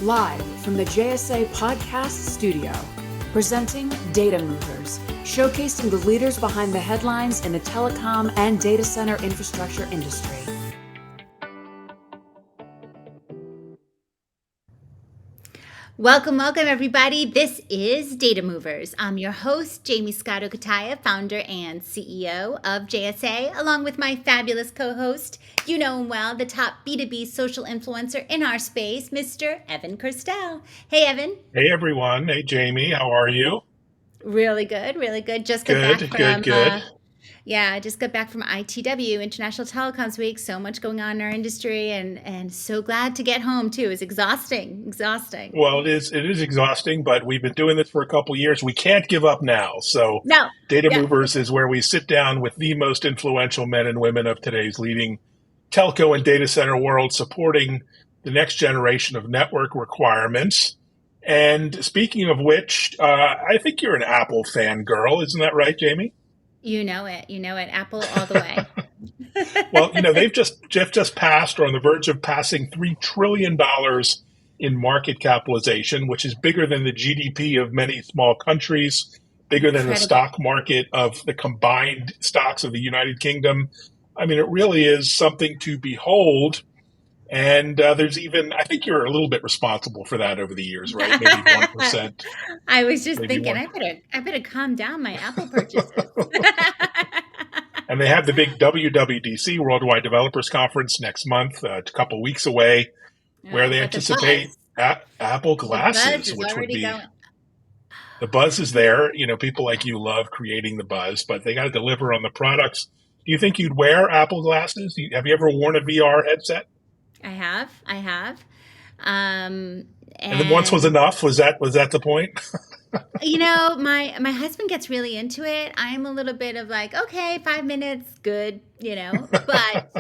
Live from the JSA podcast studio, presenting Data Movers, showcasing the leaders behind the headlines in the telecom and data center infrastructure industry. Welcome, everybody. This is Data Movers. I'm your host, Jaymie Scotto, founder and CEO of JSA, along with my fabulous co-host, you know him well, the top B2B social influencer in our space, Mr. Evan Kirstel. Hey, Evan. Hey, everyone. Hey, Jaymie. How are you? Really good, really good. Just got back from just got back from ITW, International Telecoms Week. So much going on in our industry, and so glad to get home too. It's exhausting. Well, it is exhausting, but we've been doing this for a couple years. We can't give up now. So Data Movers is where we sit down with the most influential men and women of today's leading telco and data center world, supporting the next generation of network requirements. And speaking of which, I think you're an Apple fangirl. Isn't that right, Jaymie? You know it. Apple all the way. Well, they've just passed or on the verge of passing $3 trillion in market capitalization, which is bigger than the GDP of many small countries, bigger than the stock market of the combined stocks of the United Kingdom. I mean, it really is something to behold. And there's even, I think you're a little bit responsible for that over the years, right? Maybe 1%. I was just thinking, I better calm down my Apple purchases. And they have the big WWDC, Worldwide Developers Conference, next month, a couple weeks away, where they anticipate Apple glasses, which would be the buzz is there. People like you love creating the buzz, but they got to deliver on the products. Do you think you'd wear Apple glasses? Have you ever worn a VR headset? I have. And then once was enough? Was that the point? My husband gets really into it. I'm a little bit of like, okay, 5 minutes, good, But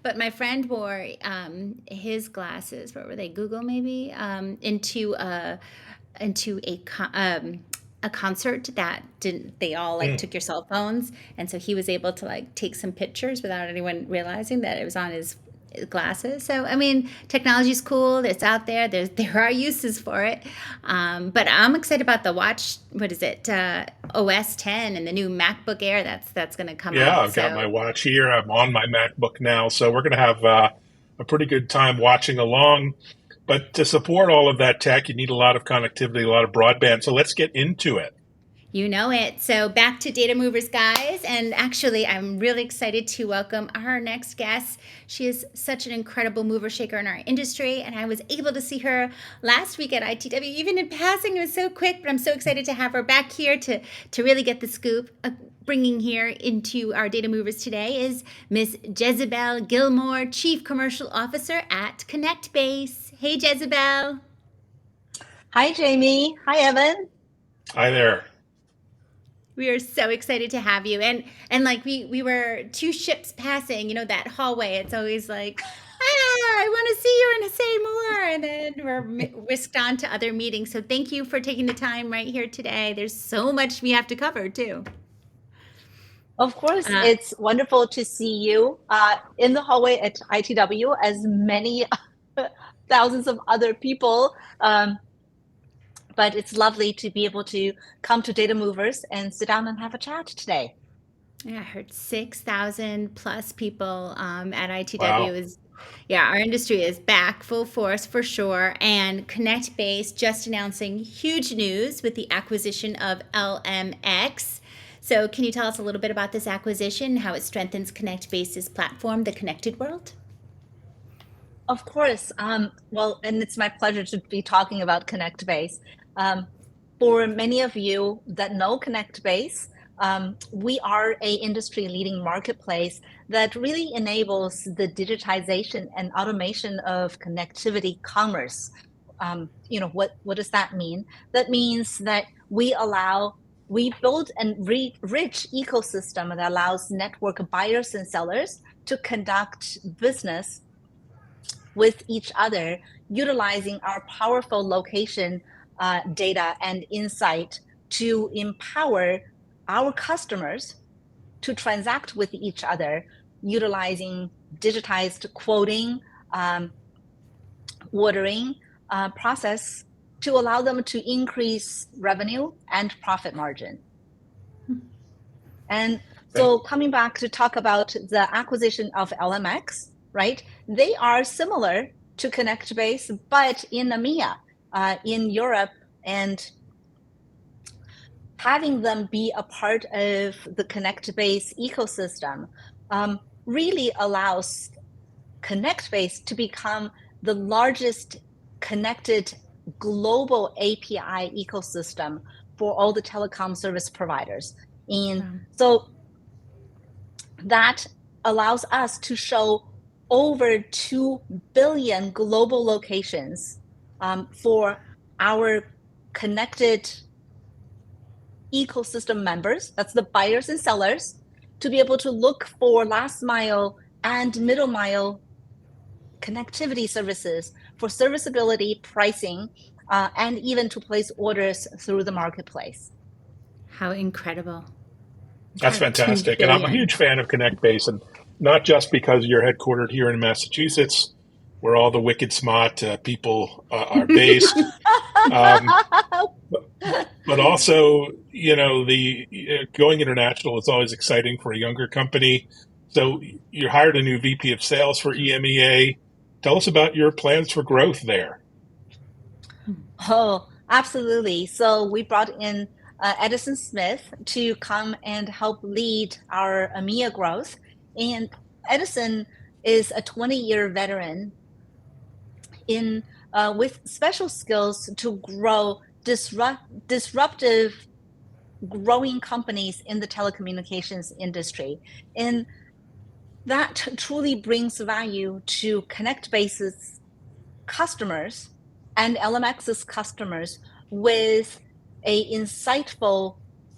but my friend wore his glasses. What were they? Google maybe into a concert that they all took your cell phones, and so he was able to take some pictures without anyone realizing that it was on his glasses. So I mean, technology is cool. It's out there. There are uses for it. But I'm excited about the watch. What is it? OS 10 and the new MacBook Air that's going to come out. Yeah, I've got my watch here. I'm on my MacBook now, so we're going to have a pretty good time watching along. But to support all of that tech, you need a lot of connectivity, a lot of broadband. So let's get into it. You know it. So back to Data Movers, guys. And actually, I'm really excited to welcome our next guest. She is such an incredible mover shaker in our industry. And I was able to see her last week at ITW, even in passing. It was so quick, but I'm so excited to have her back here to really get the scoop. Bringing here into our Data Movers today is Miss Jezzibell Gilmore, Chief Commercial Officer at Connectbase. Hey, Jezzibell. Hi, Jaymie. Hi, Evan. Hi there. We are so excited to have you. And we were two ships passing, that hallway. It's always like, I want to see you and say more. And then we're whisked on to other meetings. So thank you for taking the time right here today. There's so much we have to cover too. Of course, it's wonderful to see you in the hallway at ITW, as many thousands of other people. But it's lovely to be able to come to Data Movers and sit down and have a chat today. Yeah, I heard 6,000 plus people at ITW. Wow. Our industry is back full force for sure. And Connectbase just announcing huge news with the acquisition of LMX. So can you tell us a little bit about this acquisition, how it strengthens Connectbase's platform, the Connected World? Of course. Well, and it's my pleasure to be talking about Connectbase. For many of you that know Connectbase, we are a industry-leading marketplace that really enables the digitization and automation of connectivity commerce. What does that mean? That means that we build a rich ecosystem that allows network buyers and sellers to conduct business with each other, utilizing our powerful location data and insight to empower our customers to transact with each other, utilizing digitized quoting, ordering process to allow them to increase revenue and profit margin. And so coming back to talk about the acquisition of LMX, right? They are similar to Connectbase, but in EMEA, in Europe, and having them be a part of the Connectbase ecosystem really allows Connectbase to become the largest connected global API ecosystem for all the telecom service providers. And so that allows us to show over 2 billion global locations for our connected ecosystem members, that's the buyers and sellers, to be able to look for last mile and middle mile connectivity services for serviceability, pricing, and even to place orders through the marketplace. How incredible. That's fantastic. And I'm a huge fan of Connectbase, and not just because you're headquartered here in Massachusetts, where all the wicked smart people are based, but also, going international is always exciting for a younger company. So you hired a new VP of sales for EMEA. Tell us about your plans for growth there. Oh, absolutely. So we brought in Edison Smith to come and help lead our EMEA growth. And Edison is a 20-year veteran in with special skills to grow disruptive growing companies in the telecommunications industry. And that truly brings value to Connectbase's customers and LMX's customers with a insightful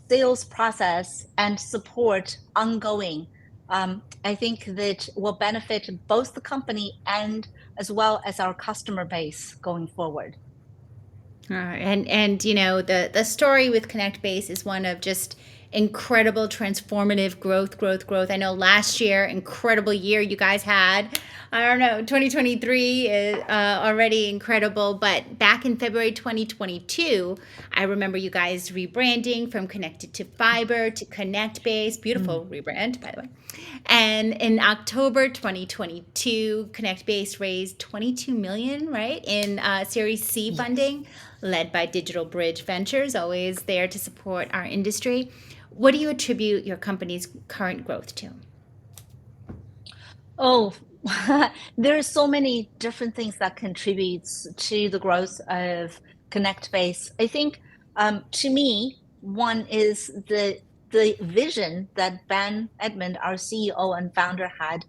sales process and support ongoing. I think that will benefit both the company and as well as our customer base going forward. And the story with Connectbase is one of just incredible transformative growth. I know last year, incredible year you guys had. I don't know, 2023 is already incredible, but back in February 2022, I remember you guys rebranding from Connected to Fiber to Connectbase. Beautiful rebrand, by the way. And in October 2022, Connectbase raised $22 million, right, in Series C funding, led by Digital Bridge Ventures, always there to support our industry. What do you attribute your company's current growth to? Oh, there are so many different things that contributes to the growth of Connectbase. I think, to me, one is the vision that Ben Edmond, our CEO and founder, had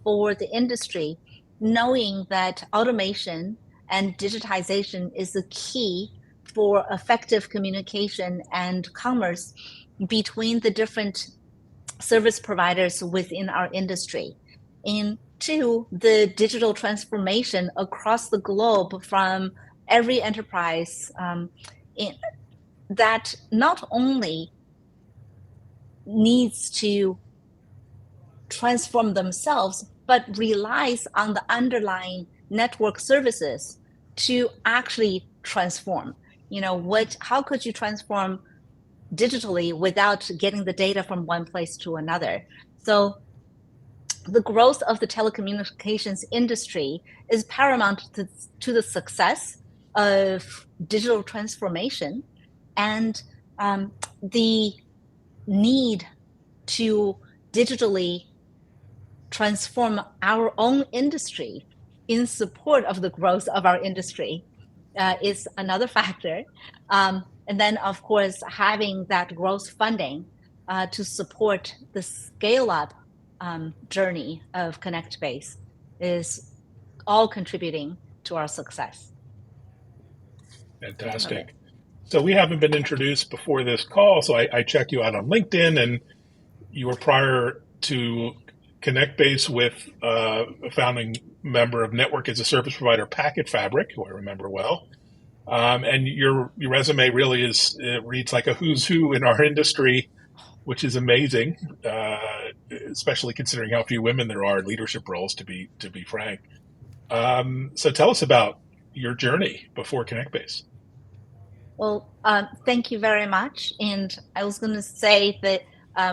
for the industry, knowing that automation and digitization is the key for effective communication and commerce between the different service providers within our industry. And two, the digital transformation across the globe from every enterprise that not only needs to transform themselves, but relies on the underlying network services to actually transform. How could you transform digitally without getting the data from one place to another? So the growth of the telecommunications industry is paramount to the success of digital transformation, and the need to digitally transform our own industry in support of the growth of our industry is another factor. And then, of course, having that growth funding to support the scale-up journey of Connectbase is all contributing to our success. Fantastic. So we haven't been introduced before this call, so I checked you out on LinkedIn, and you were prior to Connectbase with a founding member of Network as a Service Provider Packet Fabric, who I remember well. And your resume really reads like a who's who in our industry, which is amazing, especially considering how few women there are in leadership roles, to be frank. So tell us about your journey before Connectbase. Well, thank you very much. And I was going to say that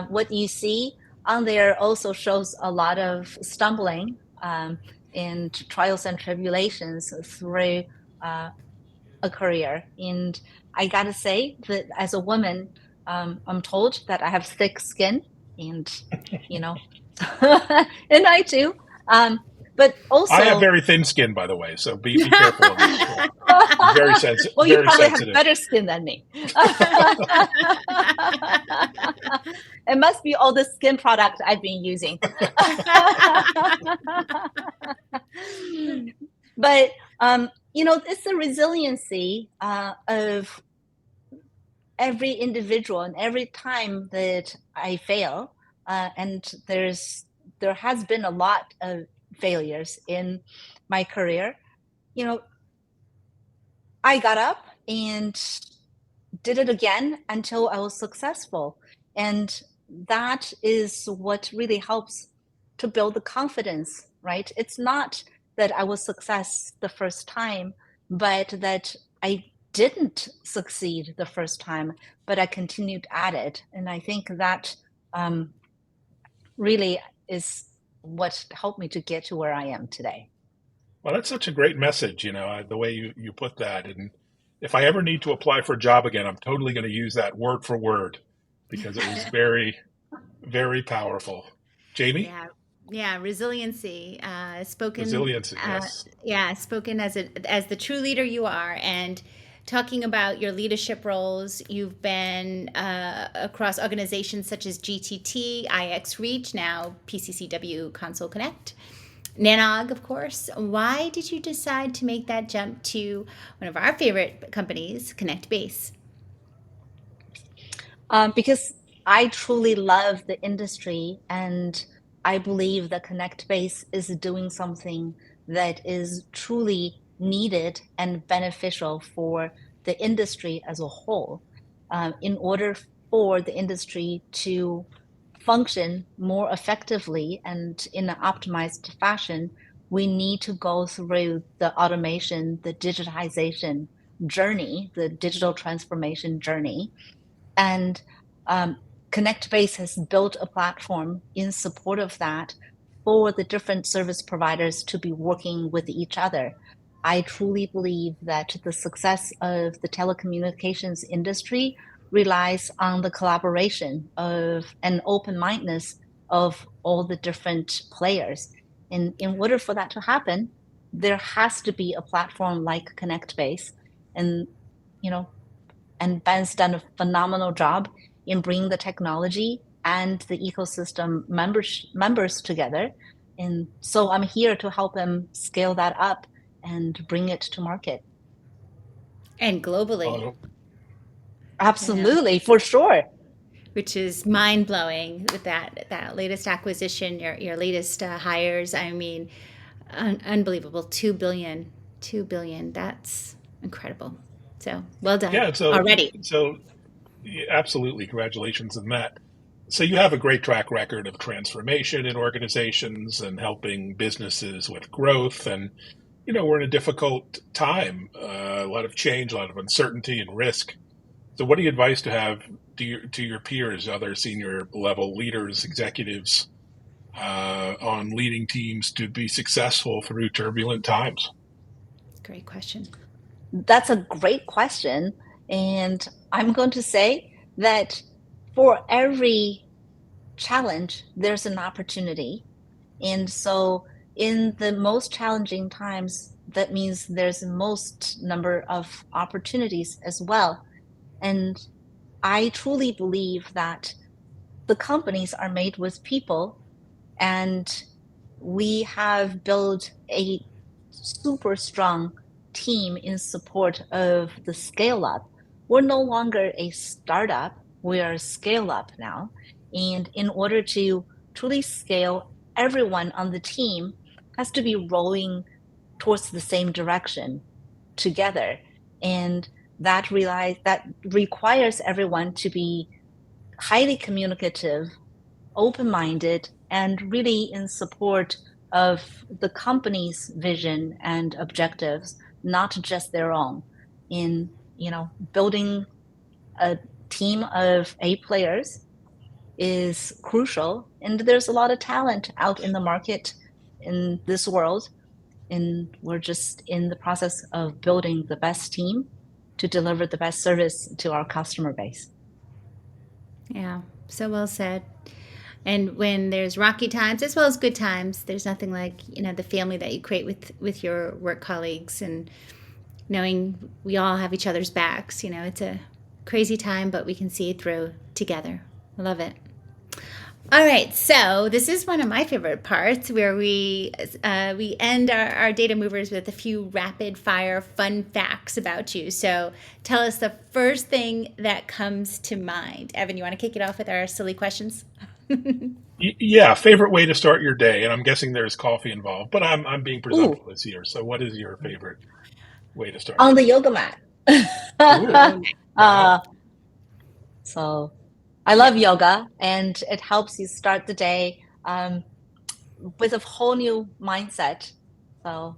what you see on there also shows a lot of stumbling and trials and tribulations through a career. And I got to say that as a woman, I'm told that I have thick skin, and and I do. But also, I have very thin skin, by the way, so be careful of this. Very sensitive. Well, you very probably sensitive. have better skin than me. It must be all the skin product I've been using. But it's the resiliency of every individual, and every time that I fail, and there has been a lot of failures in my career, I got up and did it again until I was successful. And that is what really helps to build the confidence, right? It's not that I was success the first time, but that I didn't succeed the first time, but I continued at it. And I think that really is what helped me to get to where I am today. Well, that's such a great message, the way you put that. And if I ever need to apply for a job again, I'm totally going to use that word for word, because it was very, very powerful. Jaymie? Yeah, resiliency. Spoken. Resiliency, yes. Spoken as the true leader you are, and talking about your leadership roles. You've been across organizations such as GTT, IX Reach, now PCCW Console Connect, Nanog, of course. Why did you decide to make that jump to one of our favorite companies, Connectbase? Because I truly love the industry, and I believe that Connectbase is doing something that is truly needed and beneficial for the industry as a whole. In order for the industry to function more effectively and in an optimized fashion, we need to go through the automation, the digitization journey, the digital transformation journey. And Connectbase has built a platform in support of that for the different service providers to be working with each other. I truly believe that the success of the telecommunications industry relies on the collaboration of and open-mindedness of all the different players. And in order for that to happen, there has to be a platform like Connectbase. And Ben's done a phenomenal job in bringing the technology and the ecosystem members together. And so I'm here to help him scale that up and bring it to market. And globally. Absolutely, for sure. Which is mind-blowing with that latest acquisition, your latest hires. I mean, unbelievable. $2 billion. That's incredible. So well done. Already. So absolutely, congratulations on that. So you have a great track record of transformation in organizations and helping businesses with growth. And, we're in a difficult time, a lot of change, a lot of uncertainty and risk. So what do you advise to have to your peers, other senior level leaders, executives, on leading teams to be successful through turbulent times? Great question. That's a great question. And I'm going to say that for every challenge, there's an opportunity. And so in the most challenging times, that means there's the most number of opportunities as well. And I truly believe that the companies are made with people, and we have built a super strong team in support of the scale up. We're no longer a startup, we are a scale up now. And in order to truly scale, everyone on the team has to be rowing towards the same direction together. And that requires everyone to be highly communicative, open-minded, and really in support of the company's vision and objectives, not just their own. In, building a team of A players is crucial. And there's a lot of talent out in the market in this world. And we're just in the process of building the best team to deliver the best service to our customer base. Yeah, so well said. And when there's rocky times as well as good times, there's nothing like, the family that you create with your work colleagues, and knowing we all have each other's backs. It's a crazy time, but we can see it through together. I love it. All right, so this is one of my favorite parts, where we end our data movers with a few rapid fire fun facts about you. So tell us the first thing that comes to mind. Evan, you want to kick it off with our silly questions? Yeah, favorite way to start your day, and I'm guessing there's coffee involved, but I'm being presumptuous here. So what is your favorite way to start? On the yoga mat. Wow. So I love yoga, and it helps you start the day with a whole new mindset. So,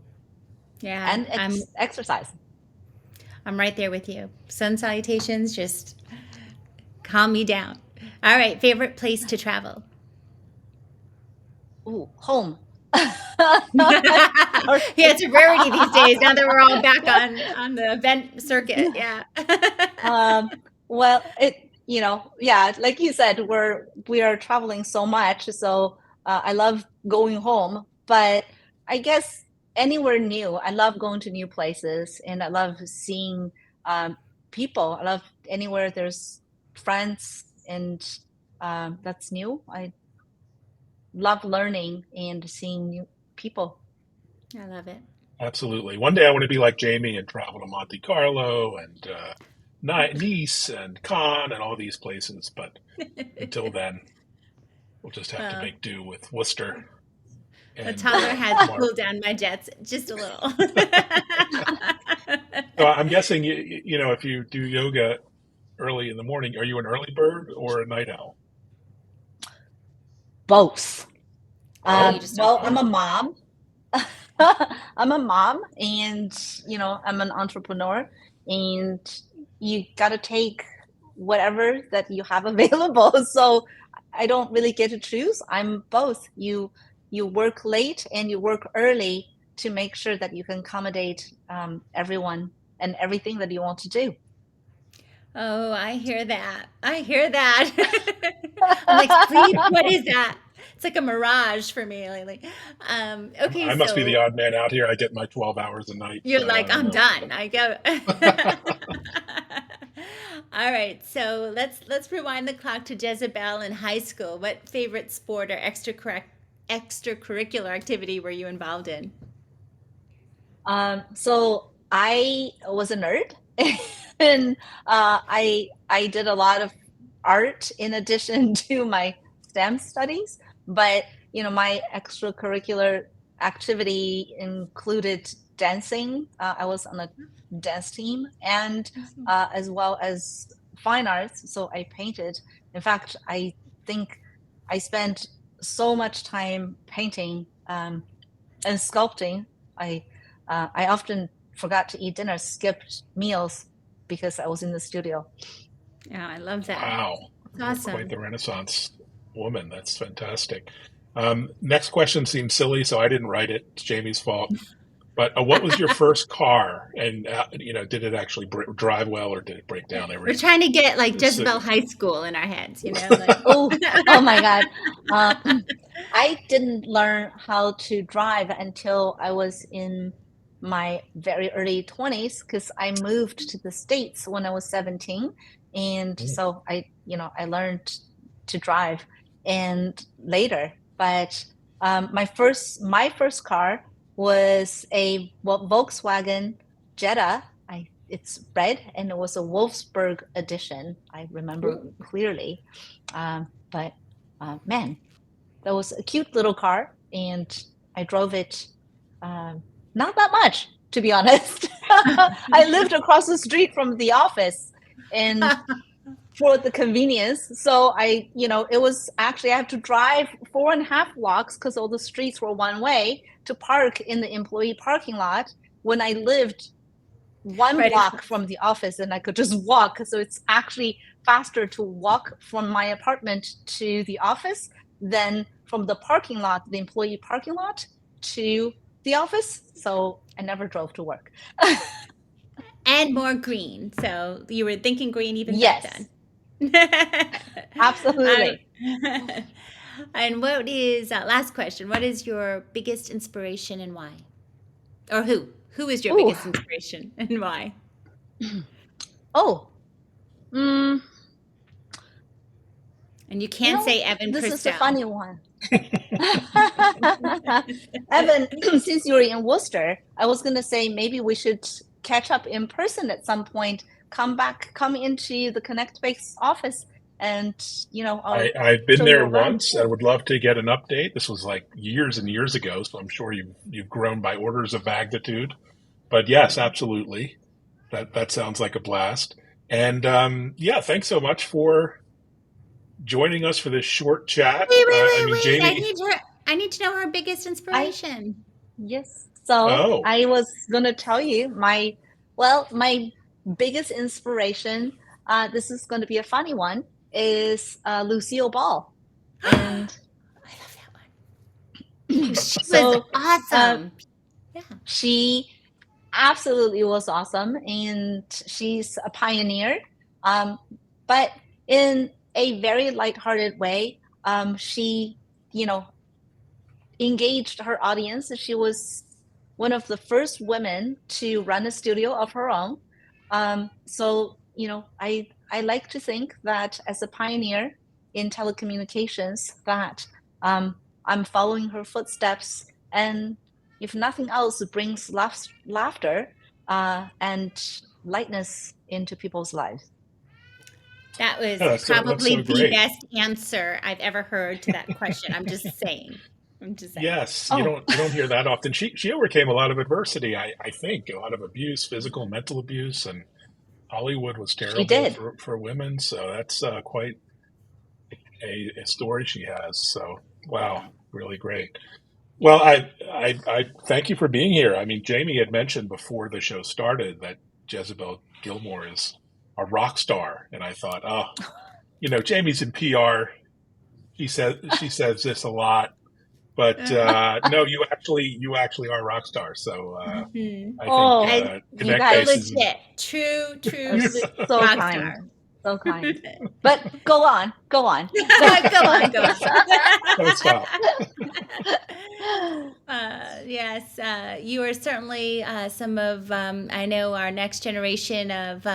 yeah, and exercise. I'm right there with you. Sun salutations just calm me down. All right, favorite place to travel? Ooh, home. Yeah, it's a rarity these days, now that we're all back on the event circuit. Yeah. Well, yeah, like you said, we are traveling so much, so I love going home. But I guess anywhere new, I love going to new places, and I love seeing people. I love anywhere there's friends, and that's new. I love learning and seeing new people. I love it. Absolutely. One day I want to be like Jaymie and travel to Monte Carlo and Nice and Cannes and all these places. But until then, we'll just have to make do with Worcester. The toddler has cooled down my jets just a little. So I'm guessing, if you do yoga early in the morning, are you an early bird or a night owl? Both. Well, I'm a mom. I'm a mom, and I'm an entrepreneur, and you got to take whatever that you have available. So I don't really get to choose. I'm both. You work late and you work early to make sure that you can accommodate everyone and everything that you want to do. Oh, I hear that. I'm like, sleep, what is that? It's like a mirage for me lately. Okay, I must be the odd man out here. I get my 12 hours a night. You're like, I'm done. I go. All right, so let's rewind the clock to Jezzibell in high school. What favorite sport or extracurricular activity were you involved in? So I was a nerd, and I did a lot of art in addition to my STEM studies. But my extracurricular activity included dancing. I was on a dance team, and as well as fine arts. So I painted. In fact, I think I spent so much time painting and sculpting. I often forgot to eat dinner, skipped meals because I was in the studio. Yeah, I love that. Wow. That's awesome. Quite the Renaissance woman. That's fantastic. Next question seems silly, so I didn't write it. It's Jamie's fault. But what was your first car? And, did it actually drive well, or did it break down? We're trying to get like Jezzibell High School in our heads, Like. oh my God. I didn't learn how to drive until I was in my very early 20s, because I moved to the States when I was 17. And so I learned to drive and later. But my first car was a Volkswagen Jetta. It's red, and it was a Wolfsburg edition. I remember clearly. But man, that was a cute little car, and I drove it not that much, to be honest. I lived across the street from the office, and for the convenience. So it was actually, I have to drive 4.5 blocks because all the streets were one way to park in the employee parking lot when I lived one Right. block from the office and I could just walk. So it's actually faster to walk from my apartment to the office than from the parking lot, the employee parking lot, to the office. So I never drove to work. And more green. So you were thinking green even back Yes, then. absolutely. And what is, last question, what is your biggest inspiration and why? Or who? Who is your Ooh. biggest inspiration and why? Oh, mm, And you can't say Evan this is a Christel. funny one. Evan, since you're in Worcester, I was going to say maybe we should catch up in person at some point. Come into the Connectbase office, and I've been show you there around. once. I would love to get an update. This was like years and years ago, so I'm sure you've grown by orders of magnitude. But yes, absolutely. That sounds like a blast. And yeah, thanks so much for joining us for this short chat. Wait. Jaymie. I need to know her biggest inspiration. Yes. So Oh, I was going to tell you my biggest inspiration. This is going to be a funny one. Is Lucille Ball, and I love that one. She so was awesome. Yeah. she absolutely was awesome, and she's a pioneer. But in a very lighthearted way, she, engaged her audience. She was one of the first women to run a studio of her own. So, I like to think that as a pioneer in telecommunications, that I'm following her footsteps, and if nothing else, it brings laughter and lightness into people's lives. That was yeah, that's probably so the great. best answer I've ever heard to that question. I'm just saying. Yes, Oh. you don't hear that often. She overcame a lot of adversity. I think a lot of abuse, physical, and mental abuse, and Hollywood was terrible did. for women. So that's quite a story she has. So wow, really great. Well, I thank you for being here. I mean, Jaymie had mentioned before the show started that Jezzibell Gilmore is a rock star, and I thought, Jaymie's in PR. She says this a lot, but no, you actually are a rock star. So I think you guys, Connectbase is legit, true so rock kind, star. so kind. But go on. Go on. don't stop. Yes, you are certainly some of, I know, our next generation of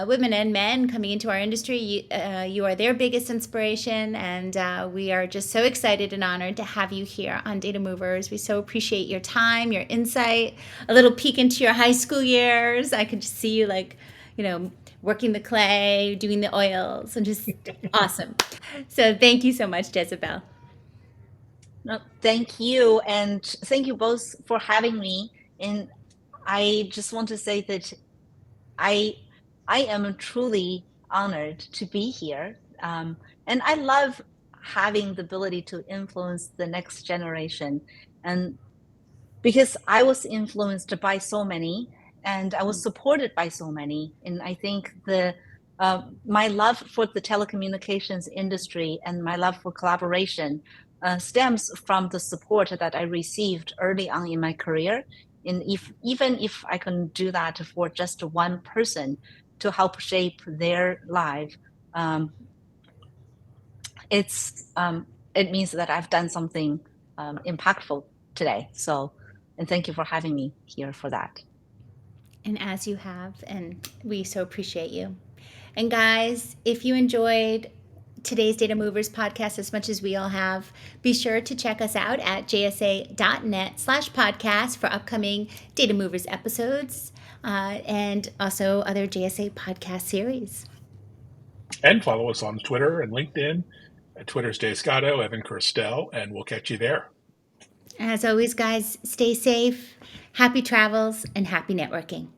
women and men coming into our industry. You are their biggest inspiration, and we are just so excited and honored to have you here on Data Movers. We so appreciate your time, your insight, a little peek into your high school years. I could just see you working the clay, doing the oils, and just awesome. So thank you so much, Jezzibell. No, thank you, and thank you both for having me. And I just want to say that I am truly honored to be here, and I love having the ability to influence the next generation, and because I was influenced by so many, and I was supported by so many, and I think my love for the telecommunications industry and my love for collaboration stems from the support that I received early on in my career. And even if I can do that for just one person to help shape their life, it means that I've done something impactful today. So, and thank you for having me here for that. And as you have, and we so appreciate you. And guys, if you enjoyed today's Data Movers podcast as much as we all have, be sure to check us out at jsa.net/podcast for upcoming Data Movers episodes and also other JSA podcast series. And follow us on Twitter and LinkedIn. Twitter's Jaymie Scotto, Evan Christel, and we'll catch you there. As always, guys, stay safe, happy travels, and happy networking.